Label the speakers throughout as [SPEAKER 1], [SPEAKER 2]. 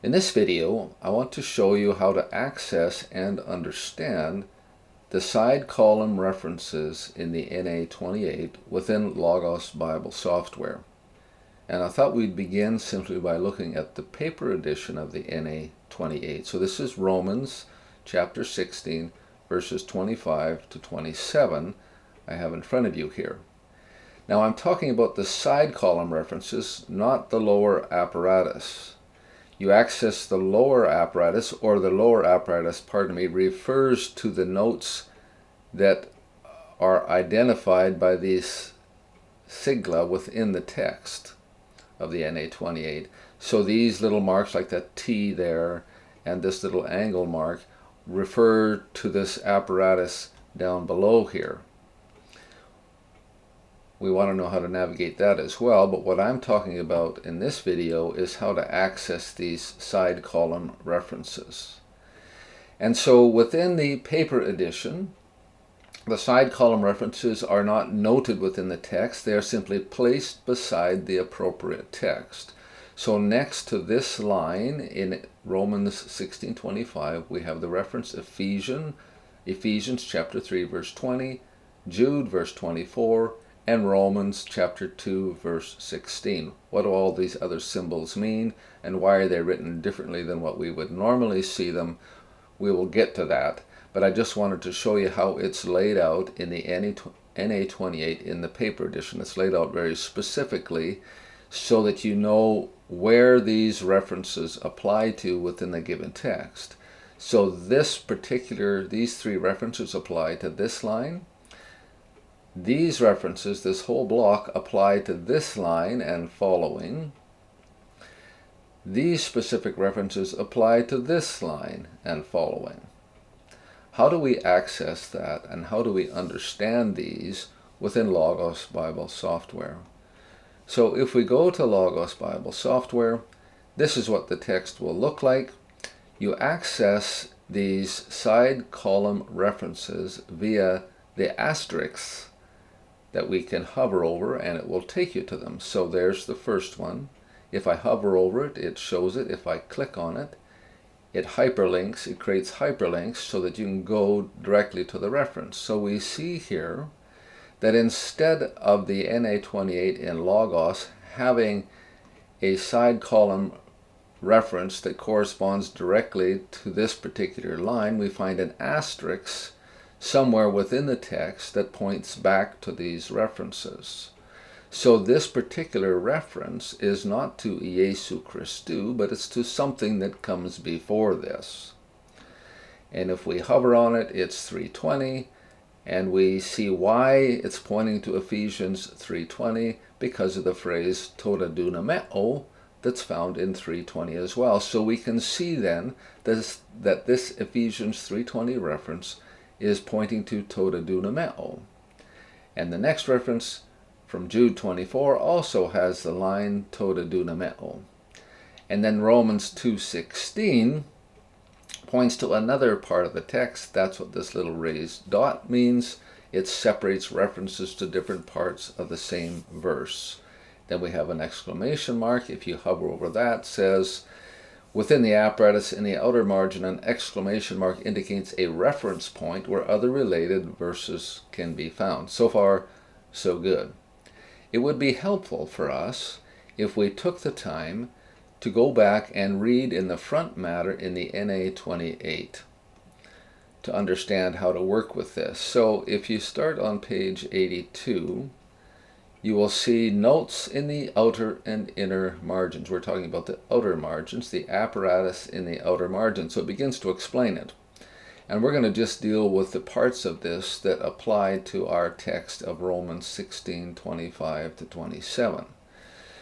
[SPEAKER 1] In this video, I want to show you how to access and understand the side column references in the NA28 within Logos Bible software. And I thought we'd begin simply by looking at the paper edition of the NA28. So this is Romans chapter 16, verses 25 to 27 I have in front of you here. Now I'm talking about the side column references, not the lower apparatus. You access the lower apparatus, or the lower apparatus, refers to the notes that are identified by these sigla within the text of the NA28. So these little marks like that T there and this little angle mark refer to this apparatus down below here. We want to know how to navigate that as well, but what I'm talking about in this video is how to access these side column references. And so within the paper edition, the side column references are not noted within the text, they are simply placed beside the appropriate text. So next to this line in Romans 16:25, we have the reference Ephesians chapter 3 verse 20, Jude verse 24, and Romans chapter 2 verse 16. What do all these other symbols mean, and why are they written differently than what we would normally see them? We will get to that, but I just wanted to show you how it's laid out in the NA28 in the paper edition. It's laid out very specifically so that you know where these references apply to within the given text. So these three references apply to this line. These references, this whole block, apply to this line and following. These specific references apply to this line and following. How do we access that, and how do we understand these within Logos Bible software? So if we go to Logos Bible software, this is what the text will look like. You access these side column references via the asterisks that we can hover over, and it will take you to them. So there's the first one. If I hover over it, it shows it. If I click on it, it hyperlinks. It creates hyperlinks so that you can go directly to the reference. So we see here that instead of the NA28 in Logos having a side column reference that corresponds directly to this particular line, we find an asterisk somewhere within the text that points back to these references. So this particular reference is not to Iesu Christou, but it's to something that comes before this. And if we hover on it, it's 3:20, and we see why it's pointing to Ephesians 3:20 because of the phrase tota dunameo that's found in 3:20 as well. So we can see then that this Ephesians 3:20 reference is pointing to tota dunameo. And the next reference from Jude 24 also has the line tota dunameo. And then Romans 2:16 points to another part of the text. That's what this little raised dot means. It separates references to different parts of the same verse. Then we have an exclamation mark. If you hover over that, says, within the apparatus in the outer margin, an exclamation mark indicates a reference point where other related verses can be found. So far, so good. It would be helpful for us if we took the time to go back and read in the front matter in the NA28 to understand how to work with this. So if you start on page 82, you will see notes in the outer and inner margins. We're talking about the outer margins, the apparatus in the outer margins. So it begins to explain it. And we're going to just deal with the parts of this that apply to our text of Romans 16:25 to 27.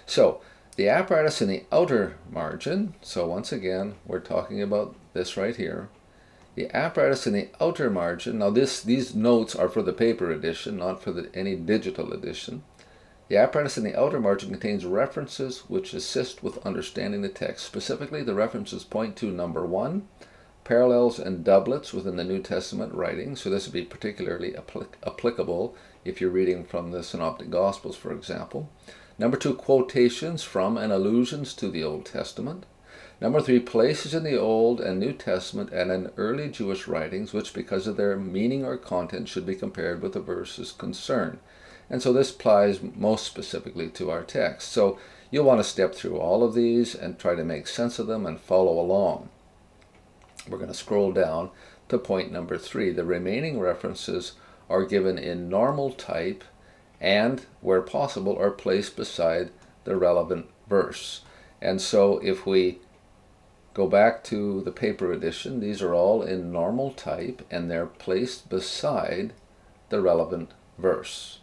[SPEAKER 1] So the apparatus in the outer margin, so once again, we're talking about this right here. The apparatus in the outer margin, now these notes are for the paper edition, not for any digital edition. The apparatus in the outer margin contains references which assist with understanding the text. Specifically, the references point to, number one, parallels and doublets within the New Testament writings. So this would be particularly applicable if you're reading from the Synoptic Gospels, for example. Number two, quotations from and allusions to the Old Testament. Number 3, places in the Old and New Testament and in early Jewish writings which because of their meaning or content should be compared with the verses concerned. And so this applies most specifically to our text. So you'll want to step through all of these and try to make sense of them and follow along. We're going to scroll down to point number 3. The remaining references are given in normal type and, where possible, are placed beside the relevant verse. And so if we go back to the paper edition, these are all in normal type and they're placed beside the relevant verse.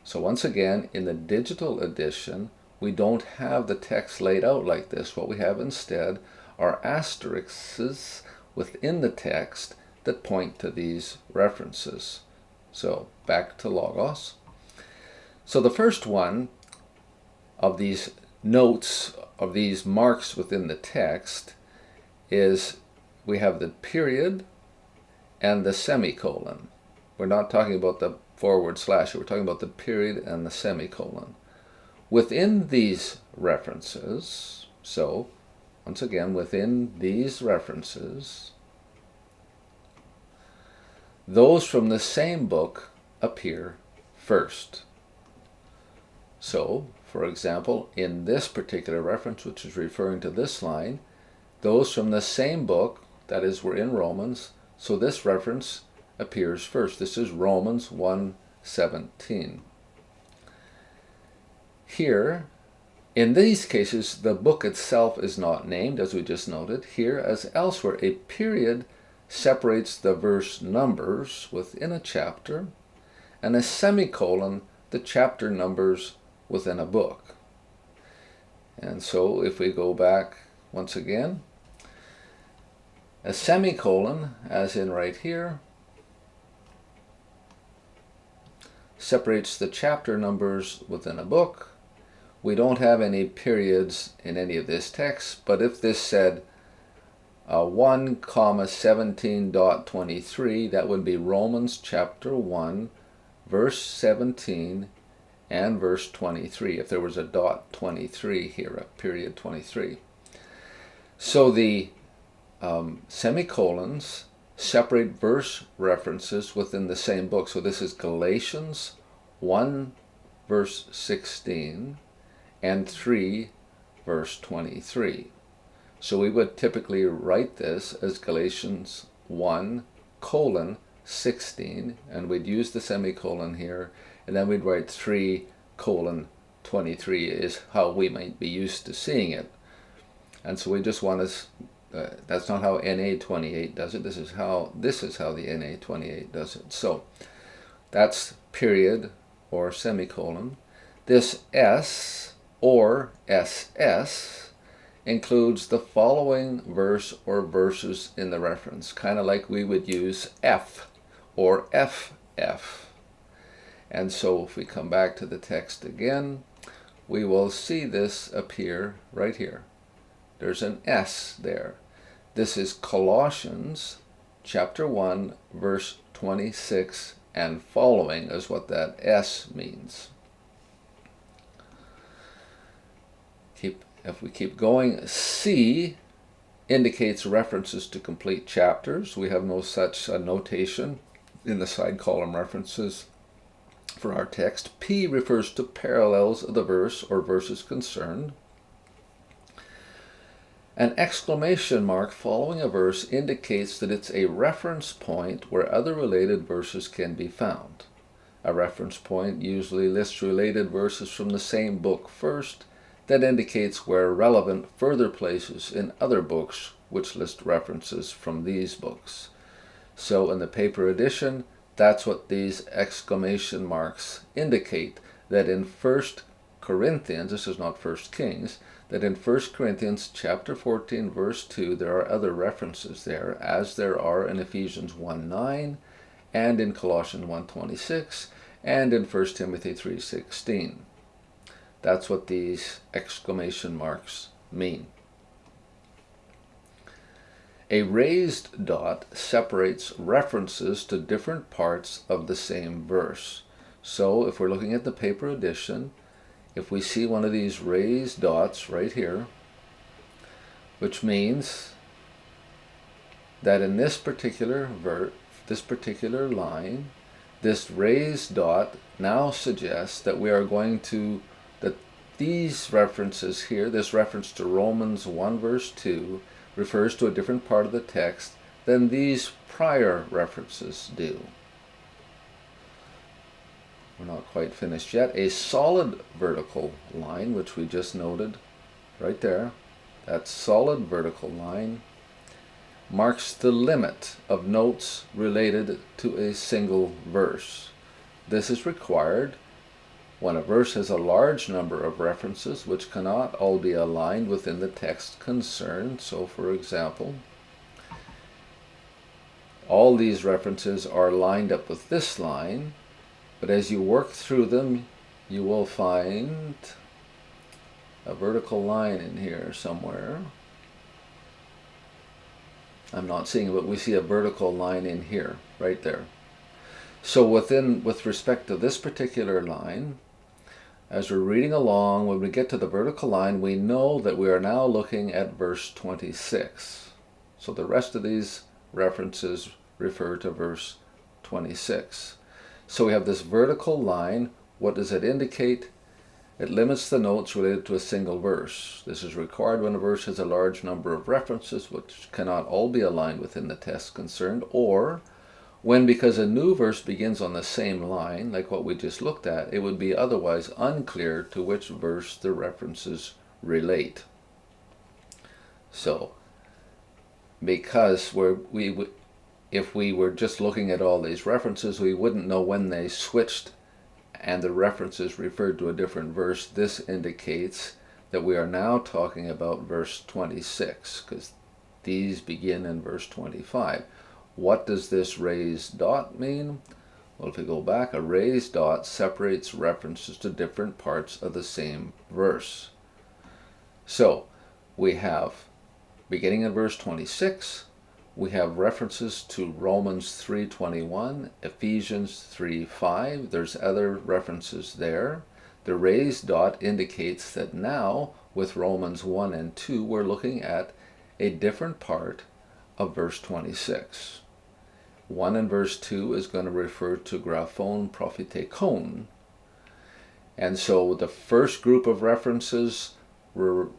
[SPEAKER 1] So once again, in the digital edition, we don't have the text laid out like this. What we have instead are asterisks within the text that point to these references. So back to Logos. So the first one of these notes, of these marks within the text, is we have the period and the semicolon. We're not talking about the forward slash, we're talking about the period and the semicolon. Within these references, so once again, within these references, those from the same book appear first. So, for example, in this particular reference, which is referring to this line, those from the same book, that is, we're in Romans, so this reference appears first. This is Romans 1:17. Here, in these cases, the book itself is not named, as we just noted. Here, as elsewhere, a period separates the verse numbers within a chapter, and a semicolon the chapter numbers within a book. And so if we go back once again, a semicolon, as in right here, separates the chapter numbers within a book. We don't have any periods in any of this text, but if this said 1:17.23, that would be Romans chapter 1, verse 17 and verse 23, if there was a dot 23 here, a period 23. So the semicolons separate verse references within the same book. So this is Galatians 1, verse 16, and 3, verse 23. So we would typically write this as Galatians 1:16, and we'd use the semicolon here, and then we'd write 3:23 is how we might be used to seeing it. And so we just want to, that's not how NA28 does it. This is how the NA28 does it. So that's period or semicolon. This S or SS includes the following verse or verses in the reference, kind of like we would use F or FF. And so if we come back to the text again, we will see this appear right here. There's an S there. This is Colossians chapter 1, verse 26 and following is what that S means. If we keep going, C indicates references to complete chapters. We have no such notation in the side column references for our text. P refers to parallels of the verse or verses concerned. An exclamation mark following a verse indicates that it's a reference point where other related verses can be found. A reference point usually lists related verses from the same book first. That indicates where relevant further places in other books which list references from these books. So in the paper edition, that's what these exclamation marks indicate, that in 1 Corinthians, this is not 1 Kings, that in 1 Corinthians chapter 14, verse 2, there are other references there, as there are in Ephesians 1:9, and in Colossians 1:26, and in 1 Timothy 3:16. That's what these exclamation marks mean. A raised dot separates references to different parts of the same verse. So if we're looking at the paper edition, if we see one of these raised dots right here, which means that in this particular line, this raised dot now suggests that we are going to, that these references here, this reference to Romans 1 verse 2, refers to a different part of the text than these prior references do. We're not quite finished yet. A solid vertical line, which we just noted right there, that solid vertical line marks the limit of notes related to a single verse. This is required when a verse has a large number of references which cannot all be aligned within the text concerned. So, for example, all these references are lined up with this line, but as you work through them, you will find a vertical line in here somewhere. I'm not seeing it, but we see a vertical line in here, right there. So with respect to this particular line, as we're reading along, when we get to the vertical line, we know that we are now looking at verse 26. So the rest of these references refer to verse 26. So we have this vertical line. What does it indicate? It limits the notes related to a single verse. This is required when a verse has a large number of references which cannot all be aligned within the text concerned, or when, because a new verse begins on the same line, like what we just looked at, it would be otherwise unclear to which verse the references relate. So, because if we were just looking at all these references, we wouldn't know when they switched and the references referred to a different verse. This indicates that we are now talking about verse 26, because these begin in verse 25. What does this raised dot mean? Well, if we go back, a raised dot separates references to different parts of the same verse. So we have, beginning in verse 26, we have references to Romans 3:21, Ephesians 3:5. There's other references there. The raised dot indicates that now, with Romans 1 and 2, we're looking at a different part of verse 26. 1 and verse 2 is going to refer to graphon prophetekon. And so the first group of references were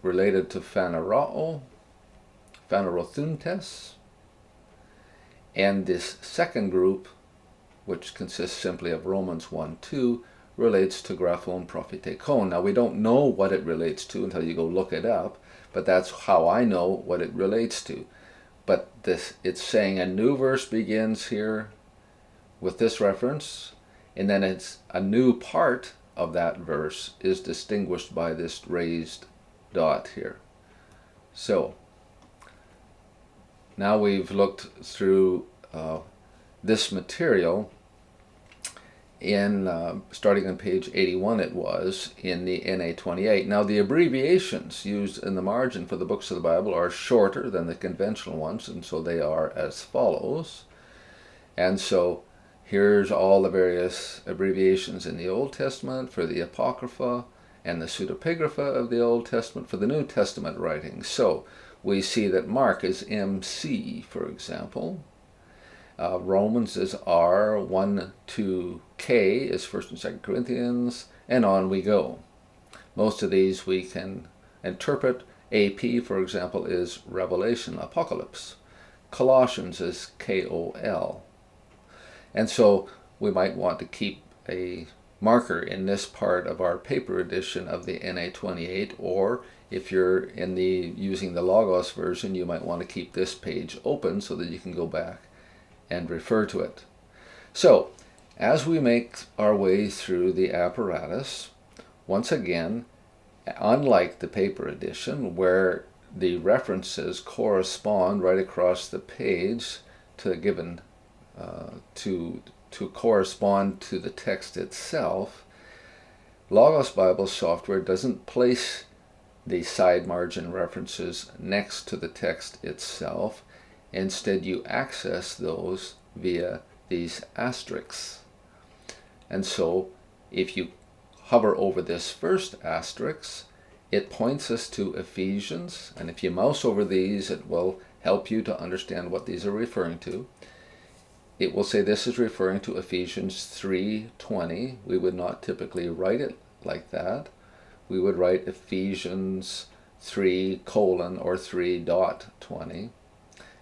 [SPEAKER 1] related to phaneroo, phanerothuntes, and this second group, which consists simply of Romans 1-2, relates to graphon prophetekon. Now we don't know what it relates to until you go look it up, but that's how I know what it relates to. But it's saying a new verse begins here with this reference, and then it's a new part of that verse is distinguished by this raised dot here. So now we've looked through this material in starting on page 81 it was, in the NA28. Now the abbreviations used in the margin for the books of the Bible are shorter than the conventional ones, and so they are as follows. And so here's all the various abbreviations in the Old Testament for the Apocrypha and the pseudepigrapha of the Old Testament for the New Testament writings. So we see that Mark is MC, for example. Romans is R, 1-K is 1st and 2nd Corinthians, and on we go. Most of these we can interpret. AP, for example, is Revelation, Apocalypse. Colossians is KOL. And so we might want to keep a marker in this part of our paper edition of the NA28, or if you're using the Logos version, you might want to keep this page open so that you can go back and refer to it. So, as we make our way through the apparatus, once again, unlike the paper edition, where the references correspond right across the page to given to correspond to the text itself, Logos Bible software doesn't place the side margin references next to the text itself. Instead, you access those via these asterisks. And so, if you hover over this first asterisk, it points us to Ephesians, and if you mouse over these, it will help you to understand what these are referring to. It will say this is referring to Ephesians 3:20. We would not typically write it like that. We would write Ephesians 3 colon or 3.20,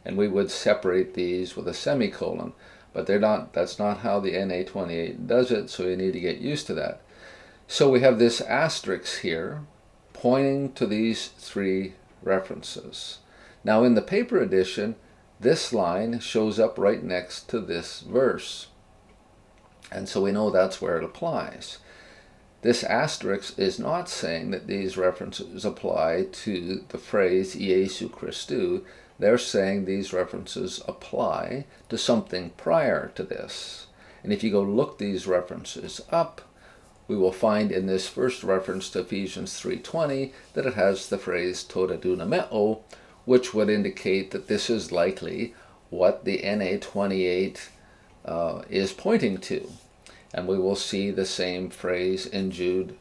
[SPEAKER 1] and we would separate these with a semicolon, but that's not how the NA28 does it, so you need to get used to that. So we have this asterisk here pointing to these three references. Now in the paper edition, this line shows up right next to this verse, and so we know that's where it applies. This asterisk is not saying that these references apply to the phrase Iesu Christou. They're saying these references apply to something prior to this. And if you go look these references up, we will find in this first reference to Ephesians 3:20 that it has the phrase Toda Dunameo, which would indicate that this is likely what the NA28 is pointing to. And we will see the same phrase in Jude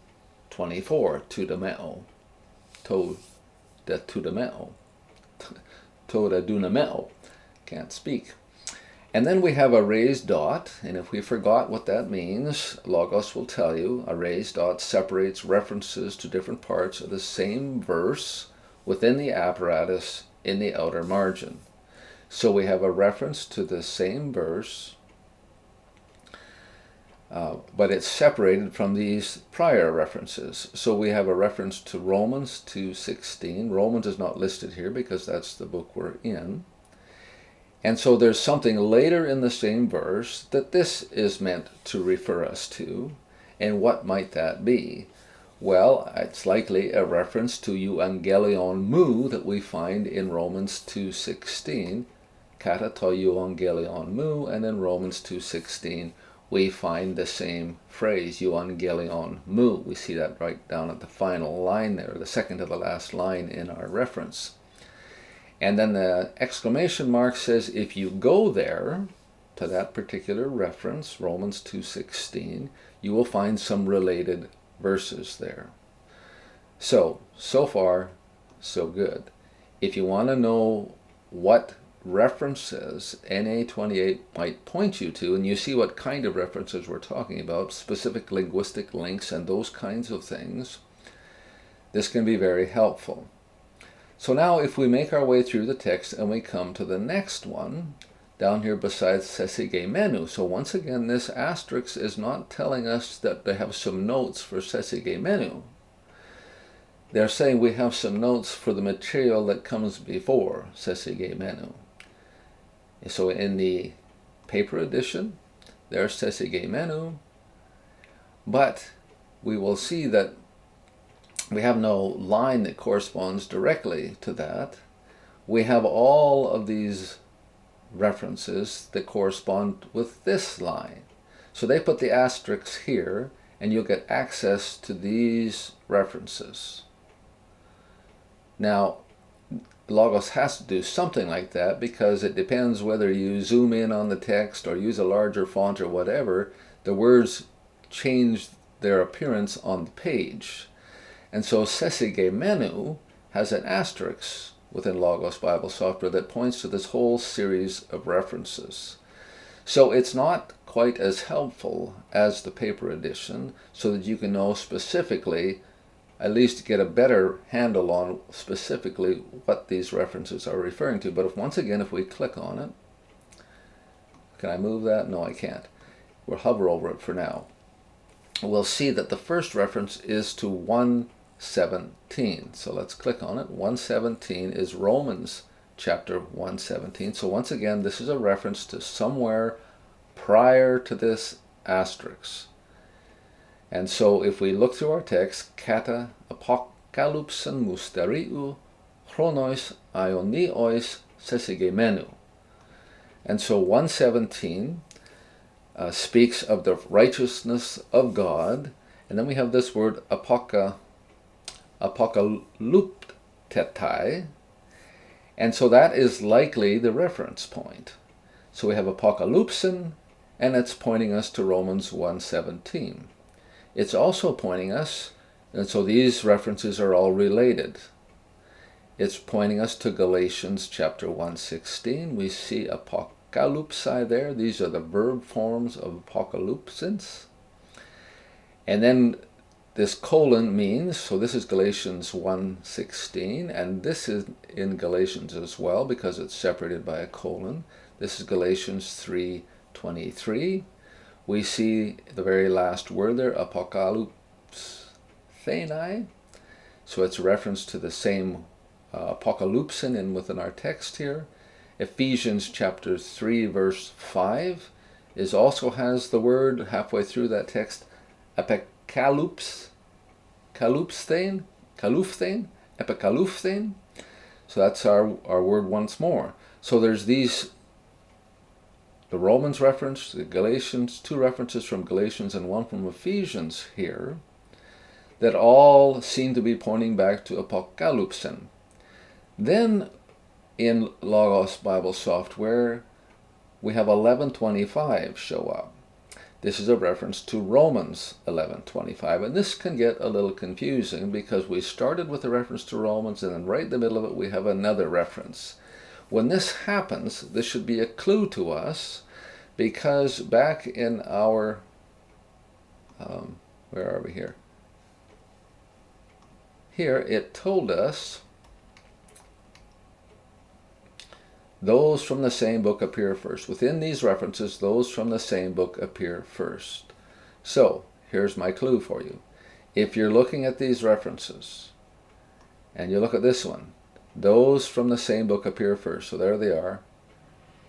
[SPEAKER 1] 24, Tudameo, Toda Tudameo, Toda Dunameo, can't speak. And then we have a raised dot, and if we forgot what that means, Logos will tell you. A raised dot separates references to different parts of the same verse within the apparatus in the outer margin. So we have a reference to the same verse, but it's separated from these prior references. So we have a reference to Romans 2:16. Romans is not listed here because that's the book we're in. And so there's something later in the same verse that this is meant to refer us to. And what might that be? Well, it's likely a reference to euangelion mu that we find in Romans 2:16. Kata to euangelion mu, and in Romans 2:16 we find the same phrase, euangelion mu. We see that right down at the final line there, the second to the last line in our reference. And then the exclamation mark says if you go there to that particular reference, Romans 2:16, you will find some related verses there. So far, so good. If you want to know what references NA28 might point you to, and you see what kind of references we're talking about, specific linguistic links and those kinds of things, this can be very helpful. So now if we make our way through the text and we come to the next one, down here besides Sesigemenu. So once again, this asterisk is not telling us that they have some notes for Sesigemenu. They're saying we have some notes for the material that comes before Sesigemenu. So in the paper edition, there's Sesigemenu, but we will see that we have no line that corresponds directly to that. We have all of these references that correspond with this line. So they put the asterisks here, and you'll get access to these references. Now, Logos has to do something like that because it depends whether you zoom in on the text or use a larger font or whatever, the words change their appearance on the page. And so Sesigemenu has an asterisk within Logos Bible software that points to this whole series of references. So it's not quite as helpful as the paper edition, so that you can know specifically, at least get a better handle on specifically what these references are referring to. But once again, if we click on it, can I move that? No, I can't. We'll hover over it for now. We'll see that the first reference is to 1:17. So let's click on it. 1:17 is Romans chapter 1:17. So once again, this is a reference to somewhere prior to this asterisk. And so if we look through our text, kata apokalypsen mysteriou chronois ionios sesigemenu. And so 1:17 speaks of the righteousness of God, and then we have this word apokalyptetai, and so that is likely the reference point. So we have apokalypsen, and it's pointing us to Romans 1:17. It's also pointing us And so these references are all related. It's pointing us to Galatians chapter 1:16. We see apokalypsai there. These are the verb forms of apokalypsis. And then this colon means, so this is Galatians 1:16, and this is in Galatians as well because it's separated by a colon. This is Galatians 3:23. We see the very last word there, apokalypstheni. So it's a reference to the same apokalypsin within our text here. Ephesians chapter 3 verse 5 also has the word halfway through that text, epikaluphthein, epikaluphthein. So that's our word once more. So there's the Romans reference, the Galatians, 2 references from Galatians and 1 from Ephesians here, that all seem to be pointing back to apokalypsin. Then in Logos Bible Software, we have 11:25 show up. This is a reference to Romans 11:25, and this can get a little confusing because we started with a reference to Romans, and then right in the middle of it we have another reference. When this happens, this should be a clue to us, because back in our, where are we here? Here it told us, those from the same book appear first. Within these references, those from the same book appear first. So, here's my clue for you. If you're looking at these references, and you look at this one, those from the same book appear first. So there they are.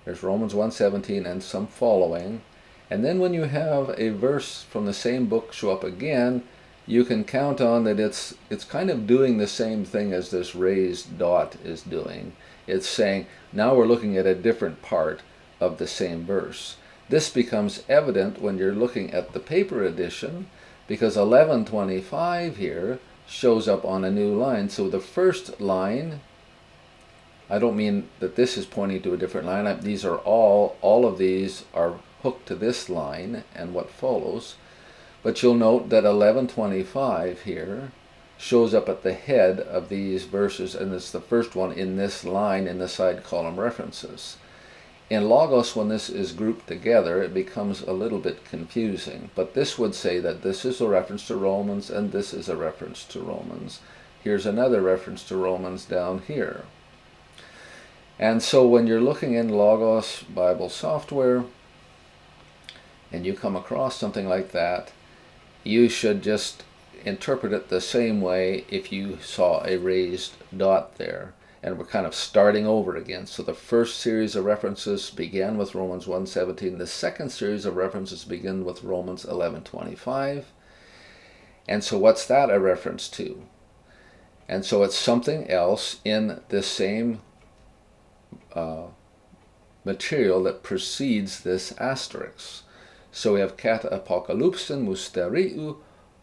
[SPEAKER 1] There's Romans 1:17 and some following. And then when you have a verse from the same book show up again, you can count on that it's kind of doing the same thing as this raised dot is doing. It's saying, now we're looking at a different part of the same verse. This becomes evident when you're looking at the paper edition, because 11:25 here shows up on a new line. So the first line, I don't mean that this is pointing to a different line. These are all of these are hooked to this line and what follows. But you'll note that 11:25 here shows up at the head of these verses, and it's the first one in this line in the side column references. In Logos, when this is grouped together, it becomes a little bit confusing, but this would say that this is a reference to Romans and this is a reference to Romans. Here's another reference to Romans down here. And so when you're looking in Logos Bible Software and you come across something like that, you should just interpret it the same way if you saw a raised dot there. And we're kind of starting over again. So the first series of references began with Romans 1:17. The second series of references begin with Romans 11:25. And so what's that a reference to? And so it's something else in the same material that precedes this asterisk. So we have kata apokalypsin musteriu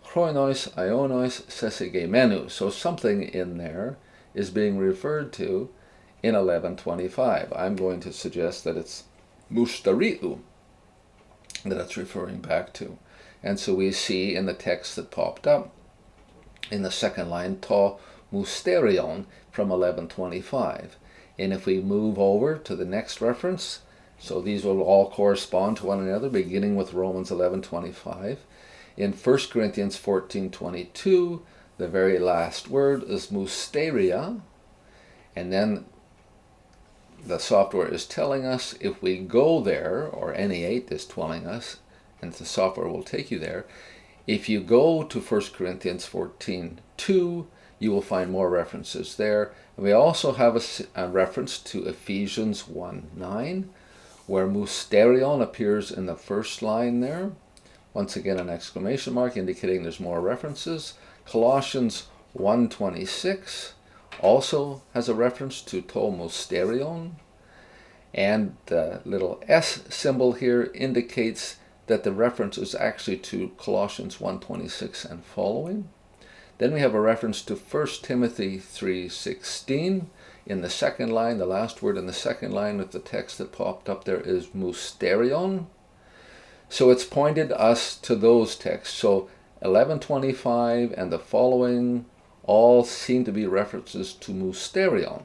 [SPEAKER 1] chronois ionois sesigemenu. So something in there is being referred to in 11:25. I'm going to suggest that it's musteriu that it's referring back to. And so we see in the text that popped up in the second line, to musterion from 11:25. And if we move over to the next reference, so these will all correspond to one another, beginning with Romans 11:25. In 1 Corinthians 14:22, the very last word is musteria, and then the software is telling us if we go there, or NE8 is telling us, and the software will take you there. If you go to 1 Corinthians 14:2, you will find more references there. And we also have a reference to Ephesians 1:9, where musterion appears in the first line there. Once again, an exclamation mark indicating there's more references. Colossians 1:26 also has a reference to to musterion. And the little S symbol here indicates that the reference is actually to Colossians 1:26 and following. Then we have a reference to 1 Timothy 3:16. In the second line, the last word in the second line of the text that popped up there is musterion. So it's pointed us to those texts. So 1125 and the following all seem to be references to mysterion.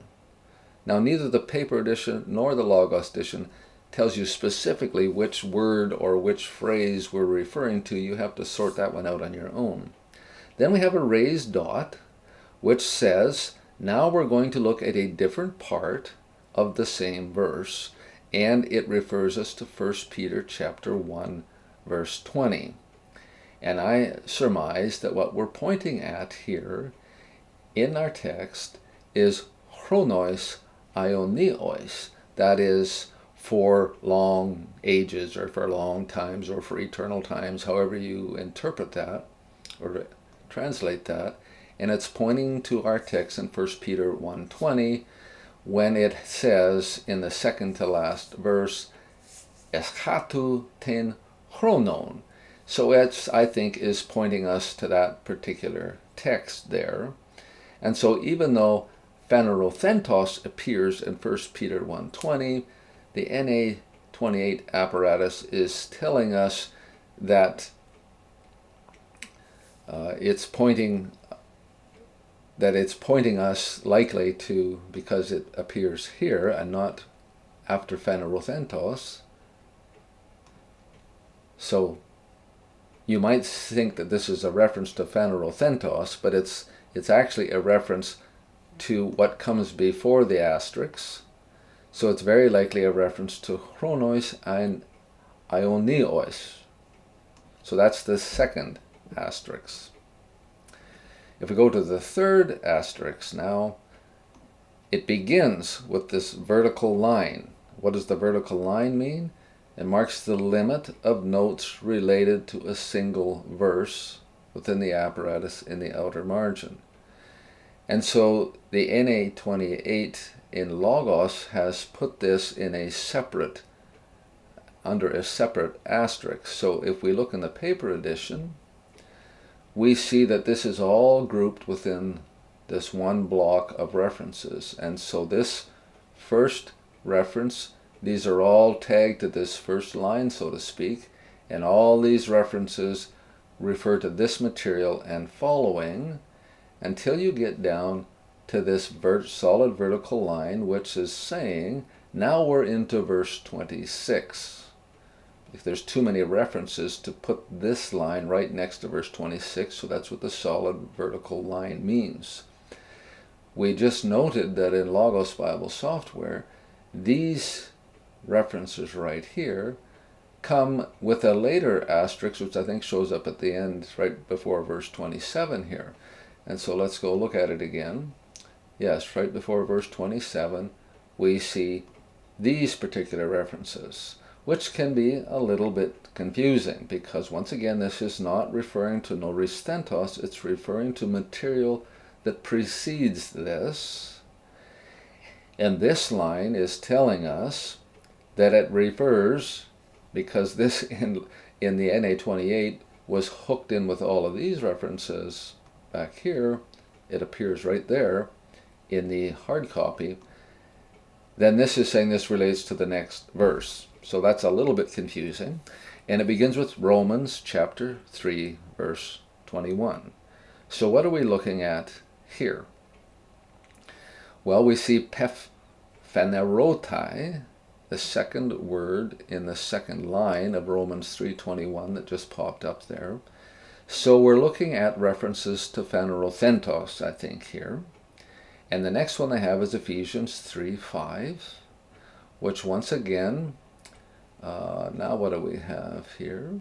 [SPEAKER 1] Now, neither the paper edition nor the Logos edition tells you specifically which word or which phrase we're referring to. You have to sort that one out on your own. Then we have a raised dot, which says, now we're going to look at a different part of the same verse, and it refers us to 1 Peter chapter 1, verse 20. And I surmise that what we're pointing at here in our text is chronos aionios, that is, for long ages or for long times or for eternal times, however you interpret that or translate that. And it's pointing to our text in 1 Peter 1:20 when it says in the second to last verse, eschatu ten chronon. So it's, I think, is pointing us to that particular text there. And so even though phanerophentos appears in 1 Peter 1:20, the NA28 apparatus is telling us that it's pointing us likely to, because it appears here and not after phanerophentos. So you might think that this is a reference to phanerophentos, but it's actually a reference to what comes before the asterisk. So it's very likely a reference to chronos and aionios. So that's the second asterisk. If we go to the third asterisk now, it begins with this vertical line. What does the vertical line mean? It marks the limit of notes related to a single verse within the apparatus in the outer margin. And so the NA28 in Logos has put this in a separate, under a separate asterisk. So if we look in the paper edition, we see that this is all grouped within this one block of references. And so this first reference, these are all tagged to this first line, so to speak, and all these references refer to this material and following until you get down to this solid vertical line, which is saying, now we're into verse 26. If there's too many references to put this line right next to verse 26, so that's what the solid vertical line means. We just noted that in Logos Bible Software, these references right here come with a later asterisk, which I think shows up at the end right before verse 27 here. And so let's go look at it again. Yes, right before verse 27, we see these particular references, which can be a little bit confusing because, once again, this is not referring to noristhetos, it's referring to material that precedes this. And this line is telling us that it refers, because this in the NA28 was hooked in with all of these references back here, it appears right there in the hard copy, then this is saying this relates to the next verse. So that's a little bit confusing. And it begins with Romans chapter 3, verse 21. So what are we looking at here? Well, we see phanerotai, the second word in the second line of Romans 3:21 that just popped up there. So we're looking at references to phanerophentos, I think, here. And the next one I have is Ephesians 3:5, which once again, now what do we have here?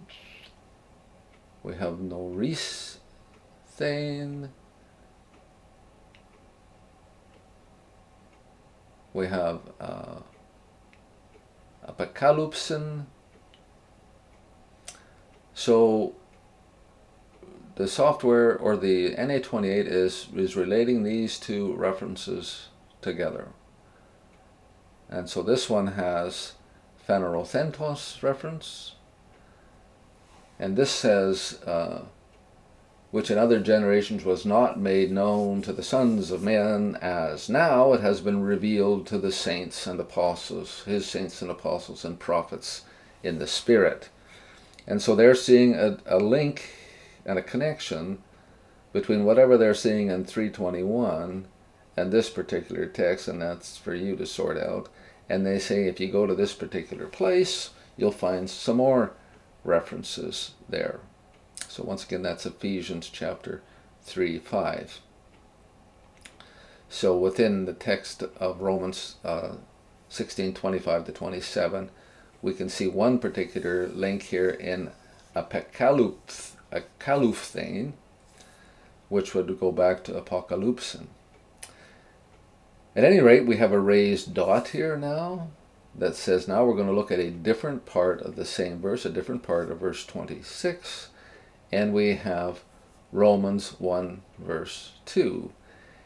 [SPEAKER 1] We have noristhein. We have apocalypsin. So the software, or the NA28, is relating these two references together. And so this one has phanerophentos reference, and this says, which in other generations was not made known to the sons of men, as now it has been revealed to the saints and apostles, his saints and apostles and prophets in the Spirit. And so they're seeing a link, and a connection between whatever they're seeing in 321 and this particular text, and that's for you to sort out. And they say if you go to this particular place, you'll find some more references there. So once again, that's Ephesians chapter 3:5. So within the text of Romans 16:25 to 27, we can see one particular link here in a kaluphthane, which would go back to apocalypsin. At any rate, we have a raised dot here now that says now we're going to look at a different part of the same verse, a different part of verse 26, and we have Romans 1 verse 2.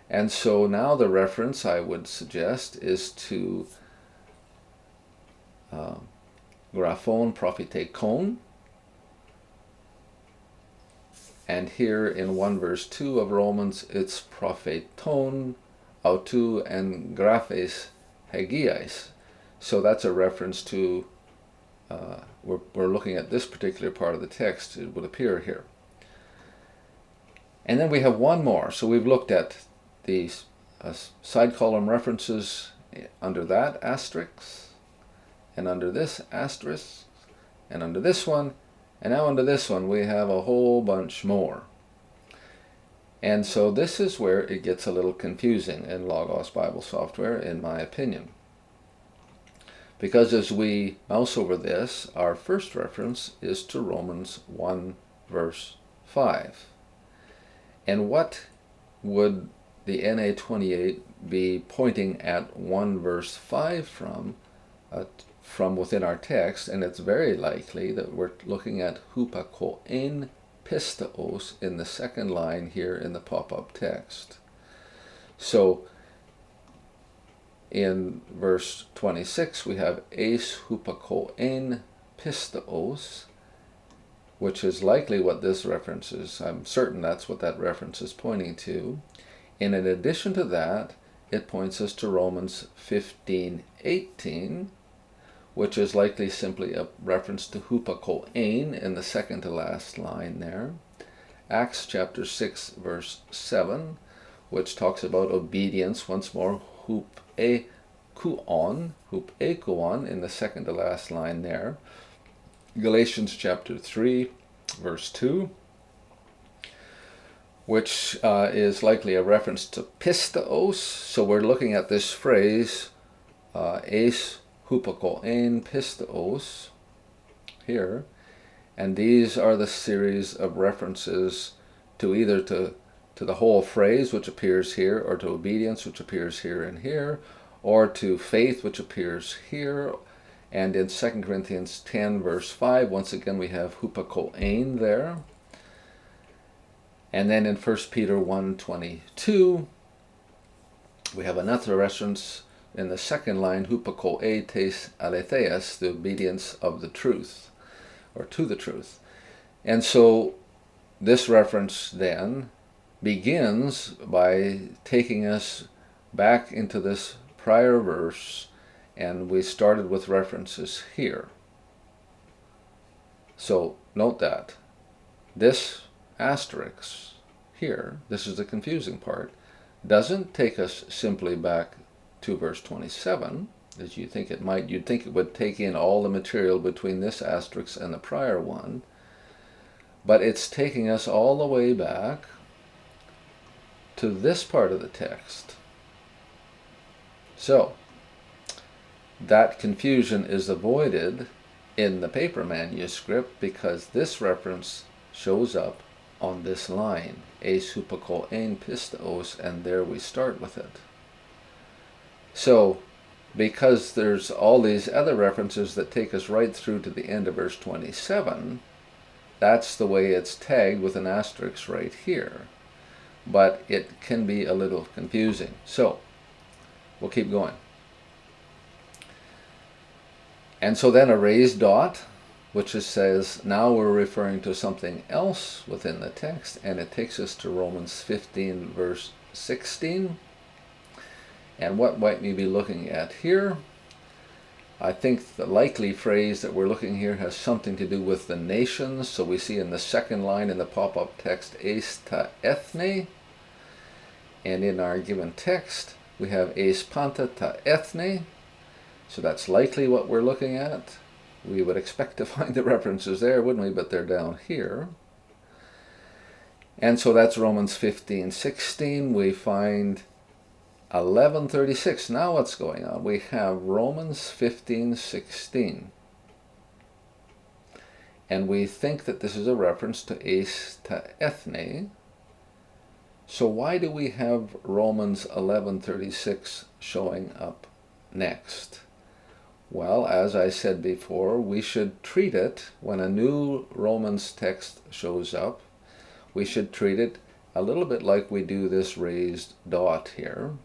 [SPEAKER 1] And so now the reference I would suggest is to graphon prophetekon, and here in 1 verse 2 of Romans it's propheton autou and graphes hagiais. So that's a reference to, we're looking at this particular part of the text, it would appear here. And then we have one more. So we've looked at the side column references under that asterisk, and under this asterisk, and under this one, and now under this one we have a whole bunch more. And so this is where it gets a little confusing in Logos Bible Software, in my opinion. Because as we mouse over this, our first reference is to Romans 1 verse 5. And what would the NA28 be pointing at 1 verse 5 from within our text? And it's very likely that we're looking at hupakoen pisteos in the second line here in the pop-up text. So in verse 26 we have eis hupakoen pisteos, which is likely what this reference is. I'm certain that's what that reference is pointing to. And in addition to that, it points us to Romans 15:18, which is likely simply a reference to hupakoen in the second to last line there. Acts chapter 6 verse 7, which talks about obedience once more, hupaekuon in the second to last line there. Galatians chapter 3 verse 2, which is likely a reference to pisteos. So we're looking at this phrase, eis hupakoen pisteos, here, and these are the series of references to either to the whole phrase, which appears here, or to obedience, which appears here and here, or to faith, which appears here. And in 2 Corinthians 10 verse 5, once again we have hupakoen there. And then in 1 Peter 1:22, we have another reference in the second line, hupakoe tes aletheas, the obedience of the truth, or to the truth. And so this reference then begins by taking us back into this prior verse, and we started with references here. So note that this asterisk here, this is the confusing part, doesn't take us simply back to verse 27, as you think it might. You'd think it would take in all the material between this asterisk and the prior one, but it's taking us all the way back to this part of the text. So that confusion is avoided in the paper manuscript because this reference shows up on this line, eis hupakoen pisteos, and there we start with it. So because there's all these other references that take us right through to the end of verse 27, that's the way it's tagged with an asterisk right here. But it can be a little confusing. So we'll keep going. And so then a raised dot, which says now we're referring to something else within the text, and it takes us to Romans 15 verse 16. And what might we be looking at here? I think the likely phrase that we're looking here has something to do with the nations. So we see in the second line in the pop-up text, eis ta ethne. And in our given text, we have eis panta ta ethne. So that's likely what we're looking at. We would expect to find the references there, wouldn't we? But they're down here. And so that's Romans 15:16. We find 11:36. Now what's going on? We have Romans 15:16. And we think that this is a reference to eis ta ethne. So why do we have Romans 11:36 showing up next? Well, as I said before, we should treat it, when a new Romans text shows up, we should treat it a little bit like we do this raised dot here.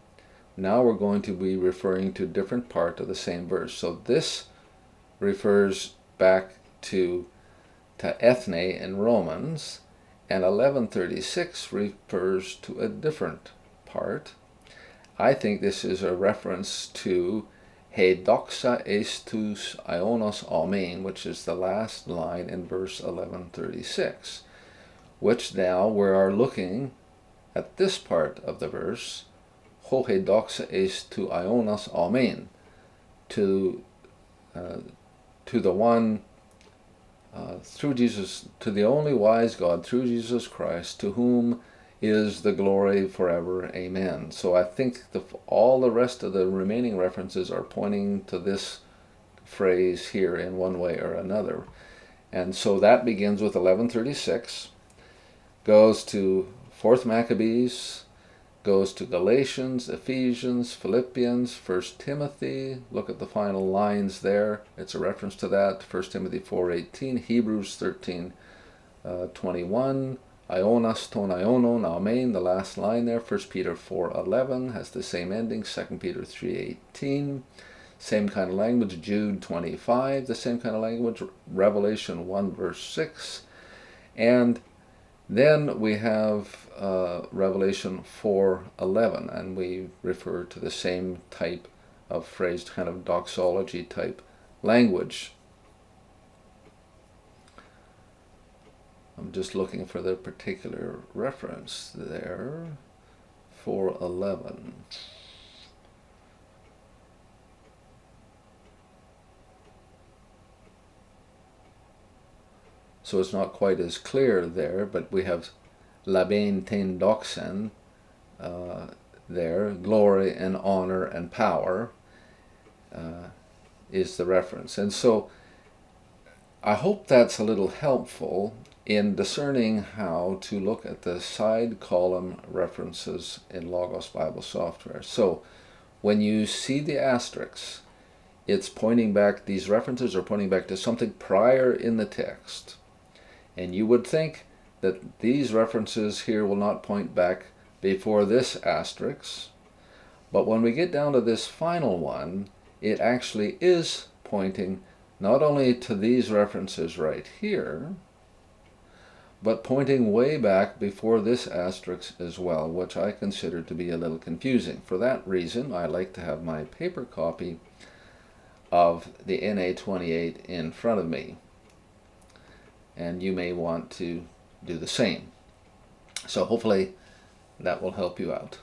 [SPEAKER 1] Now we're going to be referring to a different part of the same verse. So this refers back to ta ethne in Romans, and 11:36 refers to a different part. I think this is a reference to he doxa estus ionos amen, which is the last line in verse 11:36, which now we are looking at this part of the verse, ho he doxa estu ionos amen, to the one through Jesus, to the only wise God, through Jesus Christ, to whom is the glory forever. Amen. So I think all the rest of the remaining references are pointing to this phrase here in one way or another. And so that begins with 11:36, goes to 4th Maccabees, goes to Galatians, Ephesians, Philippians, 1 Timothy. Look at the final lines there. It's a reference to that. 1 Timothy 4:18, Hebrews 13:21, Ionas ton ionon, amen, the last line there. 1 Peter 4:11 has the same ending. 2 Peter 3:18, same kind of language. Jude 25, the same kind of language. Revelation 1 verse 6. And then we have Revelation 4:11, and we refer to the same type of phrase, kind of doxology type language. I'm just looking for the particular reference there. 4:11. So it's not quite as clear there, but we have labein ten doxen there, glory and honor and power is the reference. And so I hope that's a little helpful in discerning how to look at the side column references in Logos Bible software. So when you see the asterisks, it's pointing back, these references are pointing back to something prior in the text. And you would think that these references here will not point back before this asterisk. But when we get down to this final one, it actually is pointing not only to these references right here, but pointing way back before this asterisk as well, which I consider to be a little confusing. For that reason, I like to have my paper copy of the NA28 in front of me. And you may want to do the same. So hopefully that will help you out.